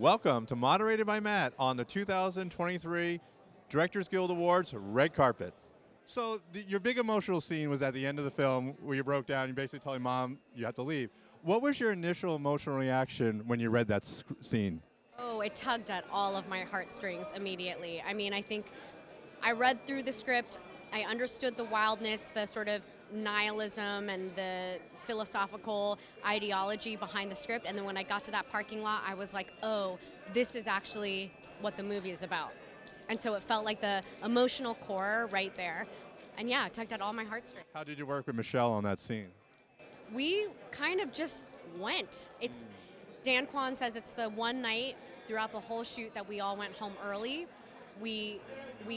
Welcome to Moderated by Matt on the 2023 Directors Guild Awards Red Carpet. So your big emotional scene was at the end of the film where you broke down and you basically telling Mom you have to leave. What was your initial emotional reaction when you read that scene? Oh, it tugged at all of my heartstrings immediately. I mean, I think I read through the script, I understood the wildness, the sort of nihilism and the philosophical ideology behind the script, and then when I got to that parking lot, I was like, oh, this is actually what the movie is about. And so it felt like the emotional core right there. And yeah, it tugged at all my heartstrings. How did you work with Michelle on that scene? We kind of just went. It's Dan Kwan says it's the one night throughout the whole shoot that we all went home early. We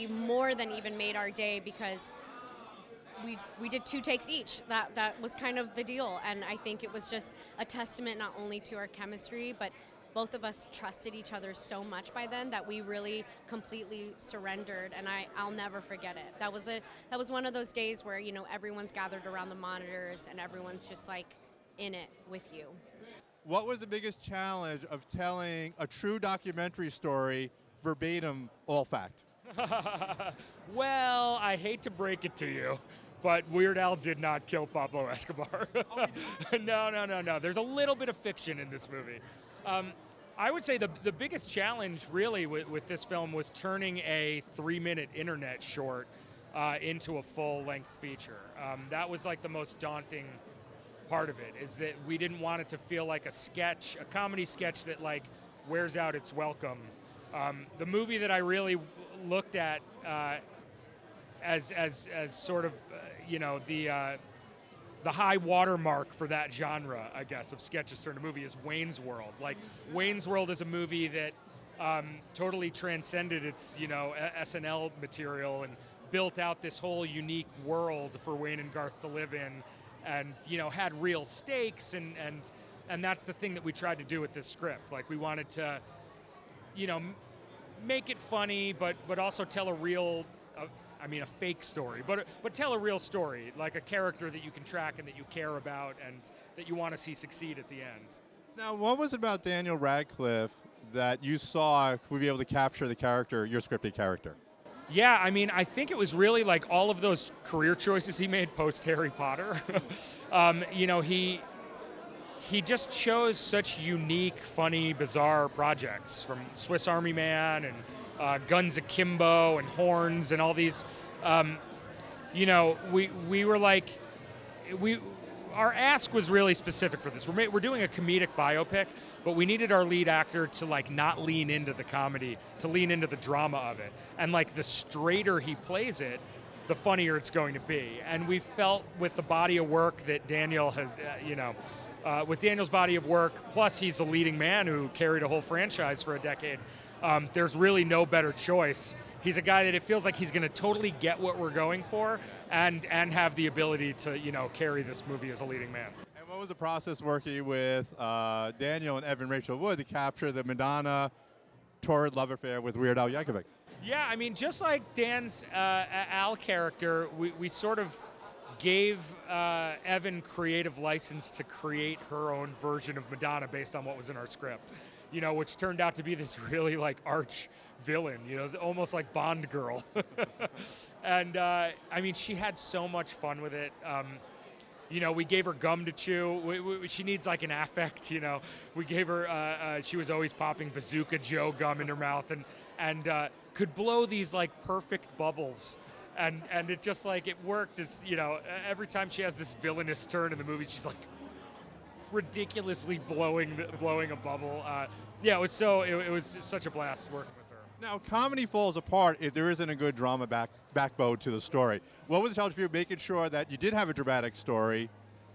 more than even made our day because we did 2 takes each. That was kind of the deal, and I think it was just a testament not only to our chemistry, but both of us trusted each other so much by then that we really completely surrendered, and I'll never forget it. That was one of those days where, you know, everyone's gathered around the monitors and everyone's just like in it with you. What was the biggest challenge of telling a true documentary story verbatim, all fact? Well, I hate to break it to you, but Weird Al did not kill Pablo Escobar. Oh, No. There's a little bit of fiction in this movie. I would say the biggest challenge really with this film was turning a 3-minute internet short into a full-length feature. That was like the most daunting part of it, is that we didn't want it to feel like a sketch, a comedy sketch that like wears out its welcome. The movie that I really looked at as sort of the high watermark for that genre, I guess, of sketches turned a movie is Wayne's World. Like, Wayne's World is a movie that totally transcended its, SNL material and built out this whole unique world for Wayne and Garth to live in, and, had real stakes, and that's the thing that we tried to do with this script. Like, we wanted to, make it funny, but also tell a real, a fake story, but tell a real story, like a character that you can track and that you care about and that you want to see succeed at the end. Now, what was it about Daniel Radcliffe that you saw would be able to capture the character, your scripted character? Yeah, I think it was really like all of those career choices he made post Harry Potter. He just chose such unique, funny, bizarre projects, from Swiss Army Man and Guns Akimbo and Horns and all these. We were like, our ask was really specific for this. We're doing a comedic biopic, but we needed our lead actor to like not lean into the comedy, to lean into the drama of it. And like the straighter he plays it, the funnier it's going to be. And we felt with the body of work that Daniel has, with Daniel's body of work, plus he's a leading man who carried a whole franchise for a decade, there's really no better choice. He's a guy that it feels like he's going to totally get what we're going for and have the ability to, carry this movie as a leading man. And what was the process working with Daniel and Evan Rachel Wood to capture the Madonna torrid love affair with Weird Al Yankovic? Yeah, just like Dan's Al character, we sort of gave Evan creative license to create her own version of Madonna based on what was in our script, which turned out to be this really like arch villain, almost like Bond girl. And she had so much fun with it. We gave her gum to chew. She needs like an affect, We gave her, she was always popping Bazooka Joe gum in her mouth and could blow these like perfect bubbles. And it just like, it worked. It's, every time she has this villainous turn in the movie, she's like ridiculously blowing a bubble. It was such a blast working with her. Now, comedy falls apart if there isn't a good drama backbone to the story. What was the challenge for you making sure that you did have a dramatic story,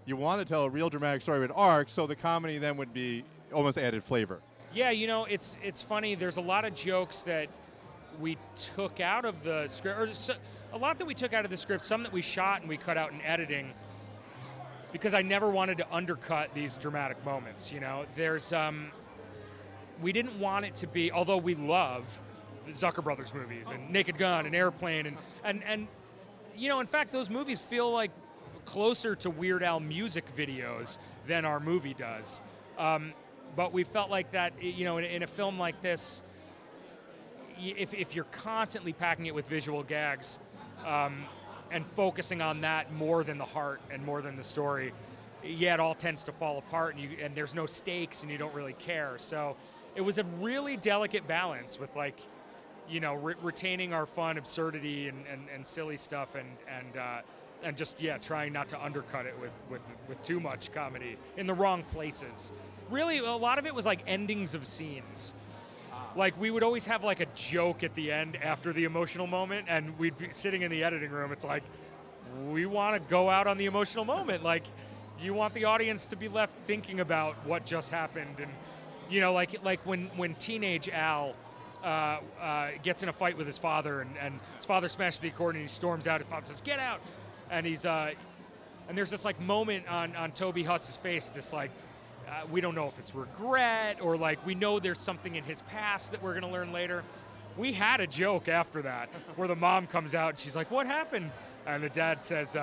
you wanted to tell a real dramatic story with arcs, so the comedy then would be almost added flavor? Yeah, it's funny. There's a lot of jokes that we took out of the script, a lot that we took out of the script, some that we shot and we cut out in editing, because I never wanted to undercut these dramatic moments. There's we didn't want it to be, although we love the Zucker Brothers movies and Naked Gun and Airplane and in fact those movies feel like closer to Weird Al music videos than our movie does. but we felt like that, in a film like this, if you're constantly packing it with visual gags and focusing on that more than the heart and more than the story, it all tends to fall apart, and there's no stakes and you don't really care. So it was a really delicate balance with retaining our fun, absurdity, and silly stuff, and just trying not to undercut it with too much comedy in the wrong places. Really, a lot of it was like endings of scenes. Like, we would always have like a joke at the end after the emotional moment, and we'd be sitting in the editing room. It's like, we want to go out on the emotional moment. Like, you want the audience to be left thinking about what just happened, and like when teenage Al gets in a fight with his father, and his father smashes the accordion, and he storms out. His father says, "Get out!" And and there's this like moment on Toby Huss's face, this like, we don't know if it's regret or like we know there's something in his past that we're gonna learn later. We had a joke after that where the mom comes out and she's like, "What happened?" And the dad says,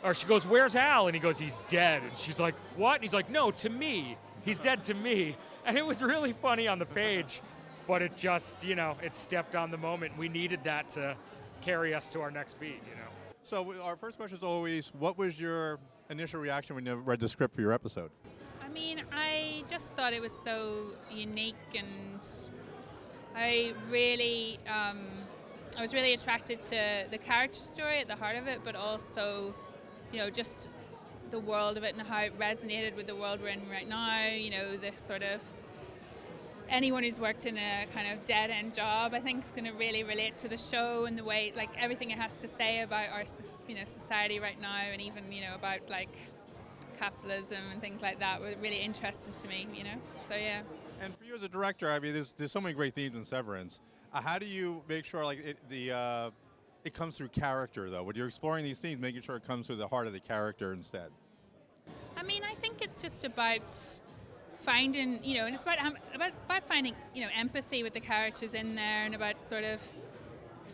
or she goes, "Where's Al?" And he goes, "He's dead." And she's like, "What?" And he's like, "No, to me. He's dead to me." And it was really funny on the page, but it just, it stepped on the moment. We needed that to carry us to our next beat, So our first question is always, what was your initial reaction when you read the script for your episode? I mean, I just thought it was so unique, and I was really attracted to the character story at the heart of it, but also, just the world of it and how it resonated with the world we're in right now. The sort of, anyone who's worked in a kind of dead-end job, I think, is going to really relate to the show, and the way, like, everything it has to say about our, society right now, and even, about, like, capitalism and things like that were really interesting to me, So, yeah. And for you as a director, I mean, there's so many great themes in Severance. How do you make sure, like, it comes through character, though? When you're exploring these themes, making sure it comes through the heart of the character instead? I mean, I think it's just about finding, and it's about finding, empathy with the characters in there, and about sort of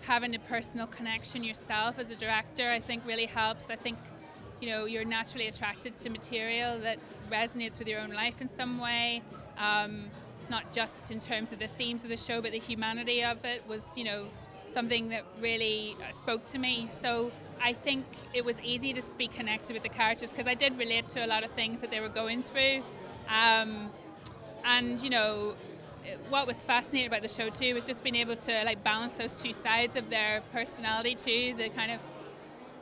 having a personal connection yourself as a director, I think really helps. I think, you're naturally attracted to material that resonates with your own life in some way, not just in terms of the themes of the show, but the humanity of it was, something that really spoke to me. So I think it was easy to be connected with the characters because I did relate to a lot of things that they were going through. And, what was fascinating about the show too was just being able to like balance those two sides of their personality too, the kind of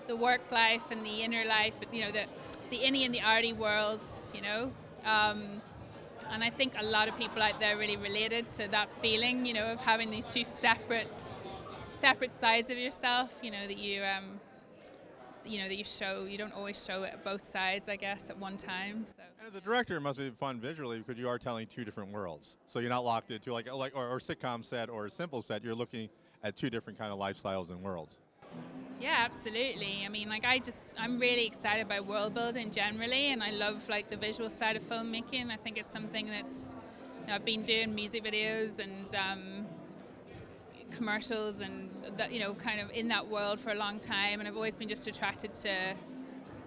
the work life and the inner life, the innie and the outie worlds, and I think a lot of people out there really related to that feeling, of having these two separate sides of yourself, that you that you show. You don't always show it both sides, I guess, at one time. So. And as a director, it must be fun visually because you are telling two different worlds. So you're not locked into like or sitcom set or a simple set. You're looking at two different kind of lifestyles and worlds. Yeah, absolutely. I mean, like I'm really excited by world building generally, and I love like the visual side of filmmaking. I think it's something that's, I've been doing music videos and commercials and that, kind of in that world for a long time, and I've always been just attracted to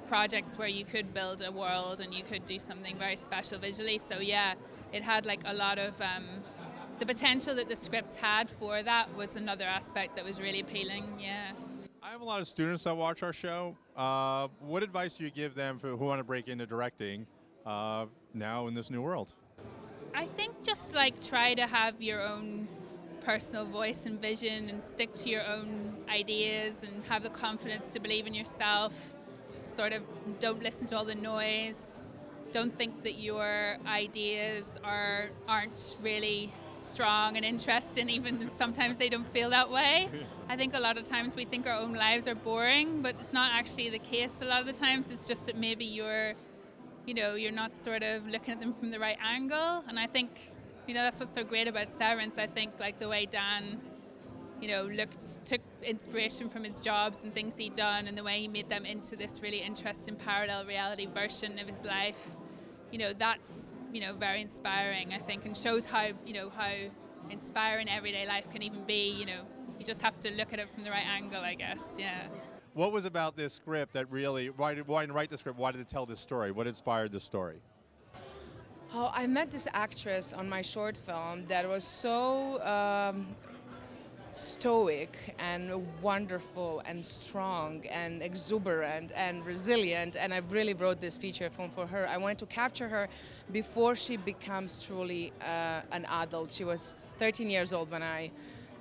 projects where you could build a world and you could do something very special visually. So yeah, it had like a lot of the potential that the scripts had for that was another aspect that was really appealing. Yeah. I have a lot of students that watch our show. What advice do you give them who want to break into directing now in this new world? I think just like try to have your own personal voice and vision and stick to your own ideas and have the confidence to believe in yourself. Sort of don't listen to all the noise. Don't think that your ideas aren't really strong and interesting, even if sometimes they don't feel that way. I think a lot of times we think our own lives are boring, but it's not actually the case a lot of the times. It's just that maybe you're not sort of looking at them from the right angle. And I think, that's what's so great about Severance. I think like the way Dan, took inspiration from his jobs and things he'd done, and the way he made them into this really interesting parallel reality version of his life. That's, very inspiring, I think, and shows how inspiring everyday life can even be. You just have to look at it from the right angle, I guess. Yeah. What was about this script that really, why did you write the script? Why did it tell this story? What inspired this story? Oh, I met this actress on my short film that was so stoic and wonderful and strong and exuberant and resilient, and I really wrote this feature film for her. I wanted to capture her before she becomes truly an adult. She was 13 years old when I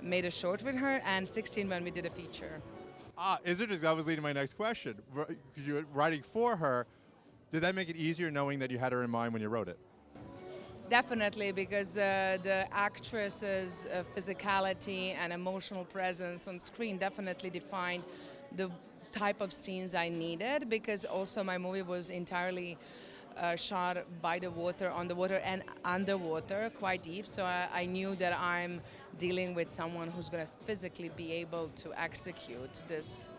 made a short with her and 16 when we did a feature. Is it? That was leading to my next question. Because you were writing for her, did that make it easier knowing that you had her in mind when you wrote it? Definitely, because the actress's physicality and emotional presence on screen definitely defined the type of scenes I needed, because also my movie was entirely shot by the water, on the water and underwater, quite deep, so I knew that I'm dealing with someone who's going to physically be able to execute this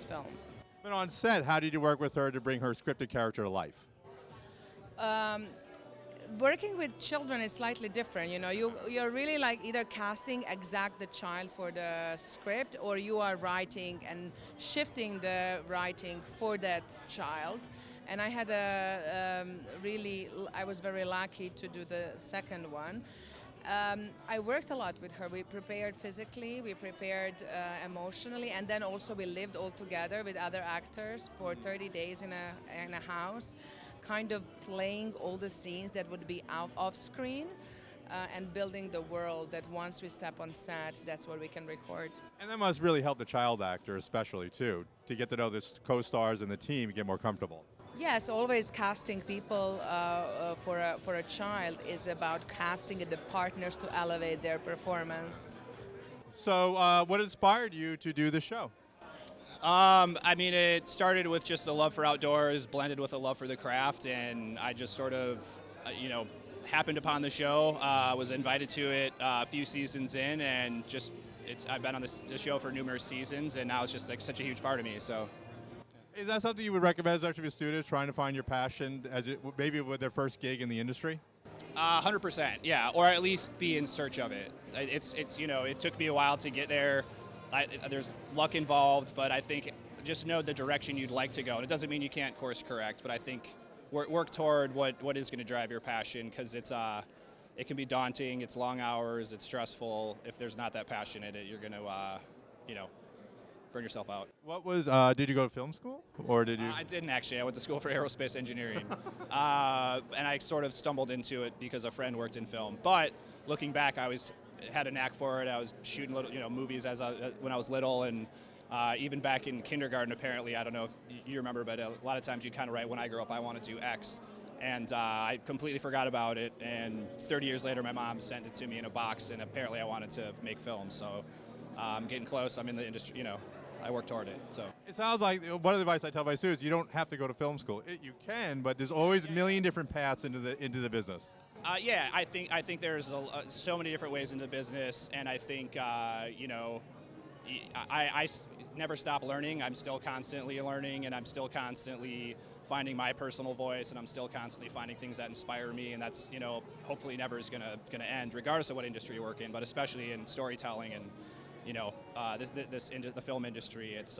film. But on set, how did you work with her to bring her scripted character to life? Working with children is slightly different. You know, you're really like either casting exact the child for the script, or you are writing and shifting the writing for that child. And I had I was very lucky to do the second one. I worked a lot with her. We prepared physically, we prepared emotionally, and then also we lived all together with other actors for 30 days in a house, kind of playing all the scenes that would be off screen and building the world that once we step on set, that's what we can record. And that must really help the child actor especially too, to get to know the co-stars and the team and get more comfortable. Yes, always casting people for a child is about casting the partners to elevate their performance. So what inspired you to do the show? I mean, it started with just a love for outdoors, blended with a love for the craft, and I just sort of, happened upon the show. Was invited to it a few seasons in, and just I've been on the show for numerous seasons, and now it's just like such a huge part of me. So, is that something you would recommend, especially with students trying to find your passion, maybe with their first gig in the industry? 100%, yeah, or at least be in search of it. It's it took me a while to get there. There's luck involved, but I think just know the direction you'd like to go. And it doesn't mean you can't course correct, but I think work toward what is going to drive your passion, because it can be daunting. It's long hours. It's stressful. If there's not that passion in it, you're going to burn yourself out. What was? Did you go to film school, or did you? I didn't actually. I went to school for aerospace engineering, and I sort of stumbled into it because a friend worked in film. But looking back, I had a knack for it. I was shooting little, movies when I was little, and even back in kindergarten. Apparently, I don't know if you remember, but a lot of times you kind of write, "When I grow up, I want to do X," and I completely forgot about it. And 30 years later, my mom sent it to me in a box, and apparently, I wanted to make films. So I'm getting close. I'm in the industry. I work toward it. So it sounds like one of the advice I tell my students: you don't have to go to film school. You can, but there's always a million different paths into the business. Yeah, I think there's so many different ways into the business, and I think I never stop learning. I'm still constantly learning, and I'm still constantly finding my personal voice, and I'm still constantly finding things that inspire me, and that's hopefully never is gonna end, regardless of what industry you work in, but especially in storytelling and the film industry. It's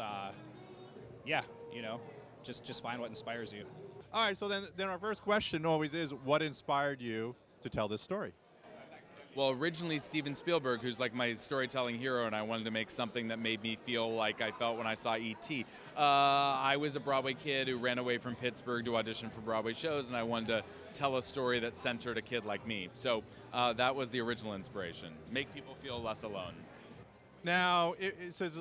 just find what inspires you. All right, so then our first question always is, what inspired you to tell this story? Well, originally Steven Spielberg, who's like my storytelling hero, and I wanted to make something that made me feel like I felt when I saw E.T. I was a Broadway kid who ran away from Pittsburgh to audition for Broadway shows, and I wanted to tell a story that centered a kid like me. So that was the original inspiration, make people feel less alone. Now, it says,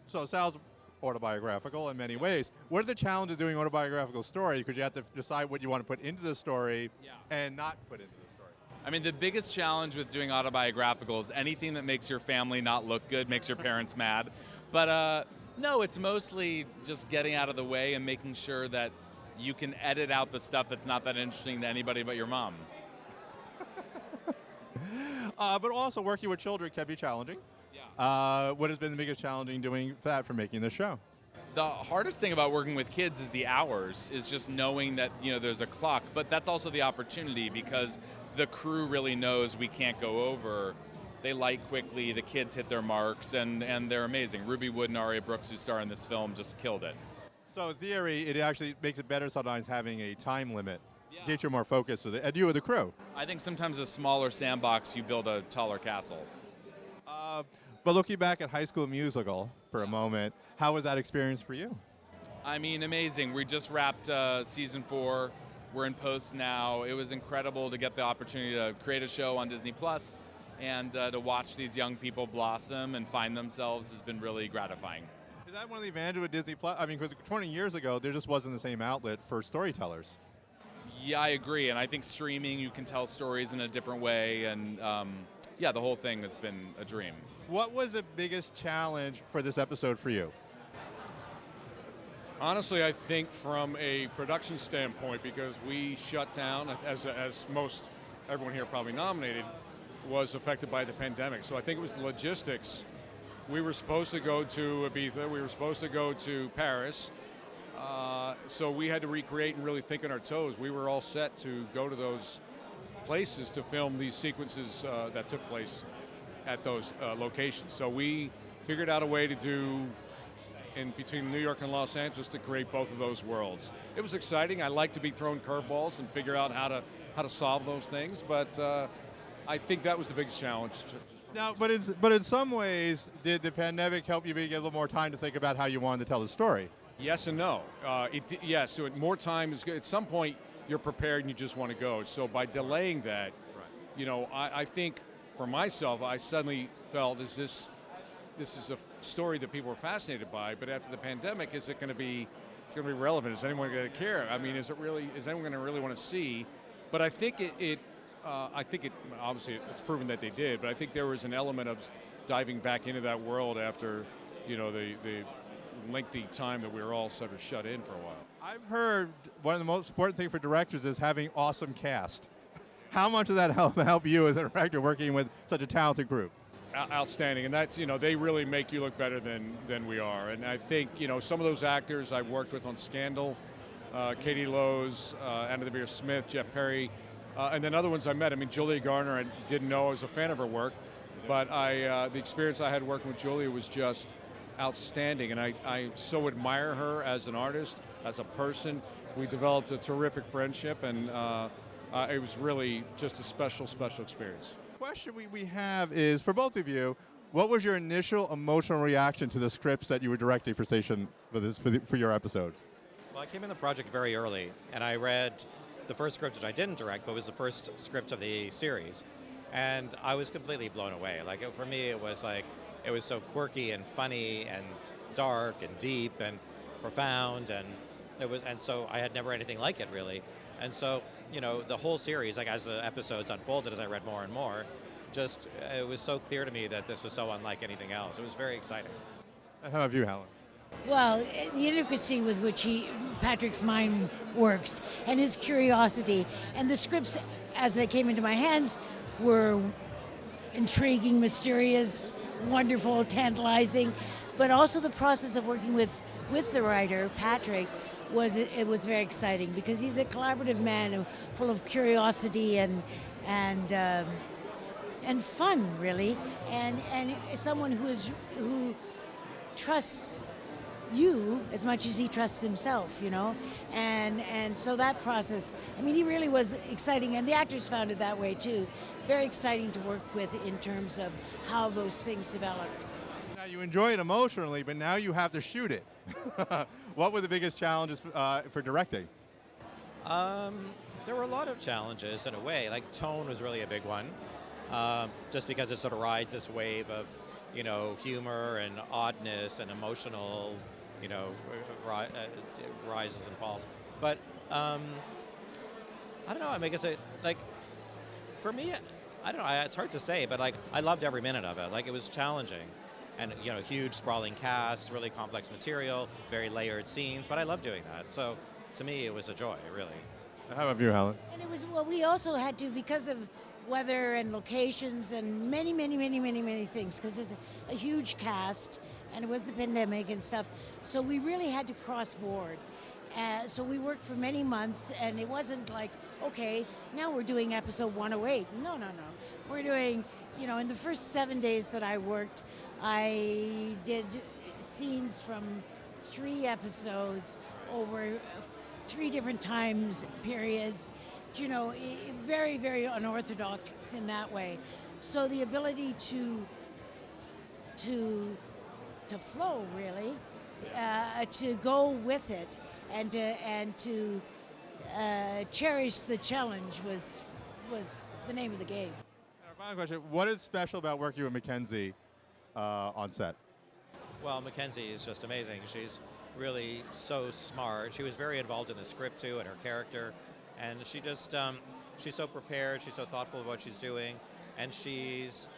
so it sounds autobiographical in many ways. What are the challenges doing autobiographical story? Because you have to decide what you want to put into the story and not put into the story. I mean, the biggest challenge with doing autobiographical is anything that makes your family not look good, makes your parents mad. But no, it's mostly just getting out of the way and making sure that you can edit out the stuff that's not that interesting to anybody but your mom. But also working with children can be challenging. What has been the biggest challenging doing that for making the show? The hardest thing about working with kids is the hours, is just knowing that there's a clock, but that's also the opportunity, because the crew really knows we can't go over. They light quickly, the kids hit their marks, and they're amazing. Ruby Wood and Aria Brooks, who star in this film, just killed it. So in theory, it actually makes it better sometimes having a time limit get you more focused, and you with the crew. I think sometimes a smaller sandbox, you build a taller castle. But looking back at High School Musical for a moment, how was that experience for you? I mean, amazing. We just wrapped season 4. We're in post now. It was incredible to get the opportunity to create a show on Disney Plus, and to watch these young people blossom and find themselves has been really gratifying. Is that one of the advantages with Disney Plus? I mean, because 20 years ago, there just wasn't the same outlet for storytellers. Yeah, I agree, and I think streaming, you can tell stories in a different way, and yeah, the whole thing has been a dream. What was the biggest challenge for this episode for you? Honestly, I think from a production standpoint, because we shut down, as most everyone here probably nominated, was affected by the pandemic. So I think it was the logistics. We were supposed to go to Ibiza, we were supposed to go to Paris, so we had to recreate and really think on our toes. We were all set to go to those places to film these sequences that took place at those locations. So we figured out a way to do in between New York and Los Angeles to create both of those worlds. It was exciting. I like to be throwing curveballs and figure out how to solve those things, but I think that was the biggest challenge. Now, but in some ways, did the pandemic help you get a little more time to think about how you wanted to tell the story? Yes and no. Yes, so more time is good. At some point, you're prepared and you just want to go. So by delaying that, you know, I think for myself, I suddenly felt, this is a story that people are fascinated by, but after the pandemic, is it going to be relevant? Is anyone going to care? I mean, is anyone going to really want to see? But I think obviously it's proven that they did, but I think there was an element of diving back into that world after, you know, the lengthy time that we were all sort of shut in for a while. I've heard one of the most important things for directors is having awesome cast. How much does that help you as a director working with such a talented group? Outstanding, and that's, you know, they really make you look better than we are. And I think, you know, some of those actors I've worked with on Scandal, Katie Lowe's, Anna Smith, Jeff Perry, and then other ones I met. I mean, Julia Garner, I didn't know I was a fan of her work, but the experience I had working with Julia was just outstanding, and I so admire her as an artist, as a person. We developed a terrific friendship, and it was really just a special experience. The question we have is, for both of you, what was your initial emotional reaction to the scripts that you were directing for for your episode? Well, I came in the project very early, and I read the first script, which I didn't direct, but was the first script of the series, and I was completely blown away. Like, for me, it was so quirky and funny and dark and deep and profound, and so I had never anything like it, really. And so, you know, the whole series, like as the episodes unfolded, as I read more and more, it was so clear to me that this was so unlike anything else. It was very exciting. How about you, Helen? Well, the intricacy with which Patrick's mind works, and his curiosity, and the scripts as they came into my hands were intriguing, mysterious, wonderful, tantalizing, but also the process of working with the writer, Patrick, was very exciting, because he's a collaborative man full of curiosity and fun, really, and someone who trusts you as much as he trusts himself, you know, and so that process, I mean, he really was exciting, and the actors found it that way too. Very exciting to work with in terms of how those things developed. Now, you enjoy it emotionally, but now you have to shoot it. What were the biggest challenges for directing? There were a lot of challenges in a way. Like, tone was really a big one, just because it sort of rides this wave of, you know, humor and oddness and emotional, you know, rises and falls. But I don't know. I mean, I guess for me, I don't know. It's hard to say, but like, I loved every minute of it. Like, it was challenging, and, you know, huge sprawling cast, really complex material, very layered scenes. But I love doing that. So to me, it was a joy, really. How about you, Helen? And it was, well, we also had to, because of weather and locations and many things, because it's a huge cast, and it was the pandemic and stuff, so we really had to cross board. So we worked for many months, and it wasn't like, okay, now we're doing episode 108. No. We're doing, you know, in the first 7 days that I worked, I did scenes from 3 episodes over 3 different times periods, you know, very, very unorthodox in that way. So the ability to flow, really, to go with it, and to cherish the challenge was the name of the game. And our final question: what is special about working with Mackenzie on set? Well, Mackenzie is just amazing. She's really so smart. She was very involved in the script too, and her character, and she just she's so prepared. She's so thoughtful of what she's doing, and she's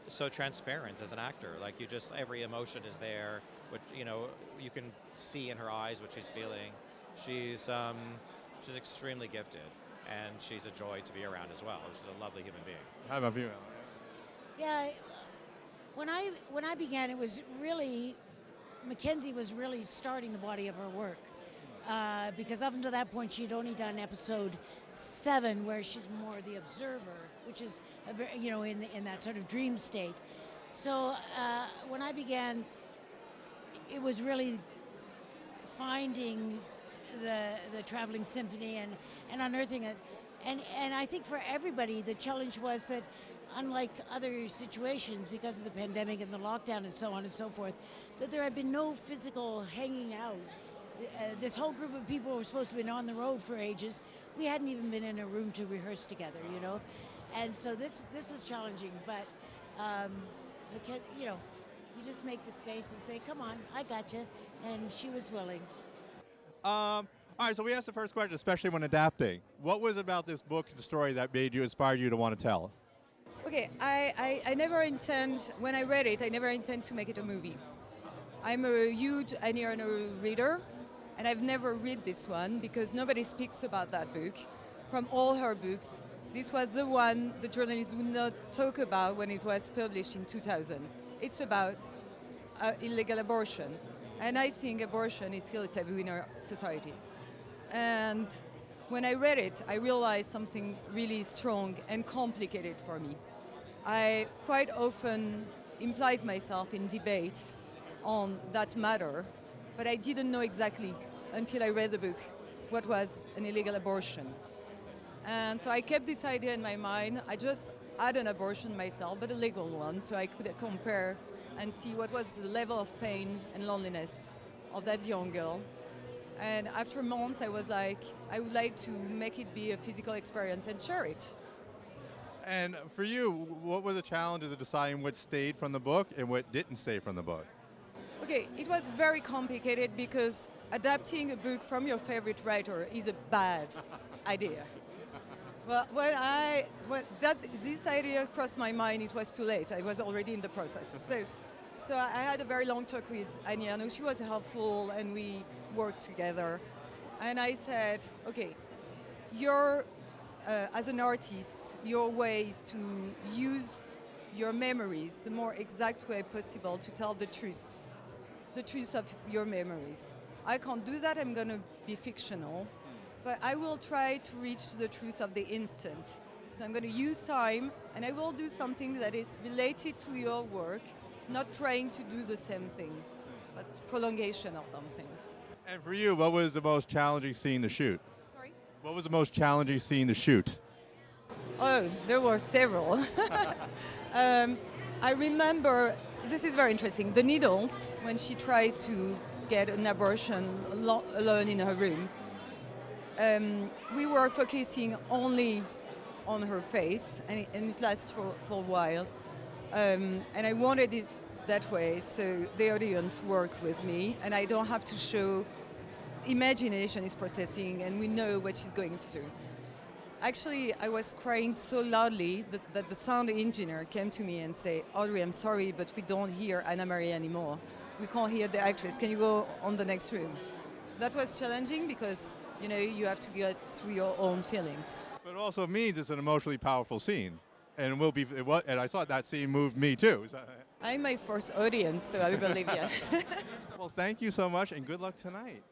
so transparent as an actor. Like, you just, every emotion is there. What, you know, you can see in her eyes what she's feeling. She's extremely gifted, and she's a joy to be around as well. She's a lovely human being. How about you, Helen? Yeah, when I began, it was really, Mackenzie was really starting the body of her work. Because up until that point, she'd only done episode 7, where she's more the observer, which is, you know, in that sort of dream state. So when I began, it was really finding the traveling symphony and unearthing it. And I think for everybody, the challenge was that, unlike other situations, because of the pandemic and the lockdown and so on and so forth, that there had been no physical hanging out. This whole group of people were supposed to have been on the road for ages. We hadn't even been in a room to rehearse together, you know. And so this was challenging, but you know, you just make the space and say, "Come on, I got you," and she was willing. All right, so we asked the first question, especially when adapting. What was about this book, the story, that inspired you to want to tell? Okay, I never intend, when I read it, I never intend to make it a movie. I'm a huge Annie Ernaux reader, and I've never read this one because nobody speaks about that book. From all her books, this was the one the journalists would not talk about when it was published in 2000. It's about illegal abortion, and I think abortion is still a taboo in our society. And when I read it, I realized something really strong and complicated for me. I quite often implies myself in debate on that matter, but I didn't know exactly until I read the book what was an illegal abortion. And so I kept this idea in my mind. I just had an abortion myself, but a legal one, so I could compare and see what was the level of pain and loneliness of that young girl. And after months, I was like, I would like to make it be a physical experience and share it. And for you, what were the challenges of deciding what stayed from the book and what didn't stay from the book? Okay, it was very complicated because adapting a book from your favorite writer is a bad idea. Well, when this idea crossed my mind, it was too late. I was already in the process. So I had a very long talk with Annie Ernaux. She was helpful, and we worked together. And I said, okay, as an artist, your way is to use your memories the more exact way possible to tell the truth of your memories. I can't do that, I'm going to be fictional, but I will try to reach the truth of the instant. So I'm going to use time, and I will do something that is related to your work, not trying to do the same thing, but prolongation of something. And for you, what was the most challenging scene to shoot? Sorry? What was the most challenging scene to shoot? Oh, there were several. I remember, this is very interesting, the needles, when she tries to get an abortion alone in her room. We were focusing only on her face, and it lasts for a while. And I wanted it that way, so the audience work with me, and I don't have to show imagination is processing, and we know what she's going through. Actually, I was crying so loudly that the sound engineer came to me and said, "Audrey, I'm sorry, but we don't hear Anna Maria anymore. We can't hear the actress. Can you go on the next room?" That was challenging because, you know, you have to get through your own feelings. But it also means it's an emotionally powerful scene. And and I saw that scene moved me too. I'm my first audience, so I believe you. Well, thank you so much, and good luck tonight.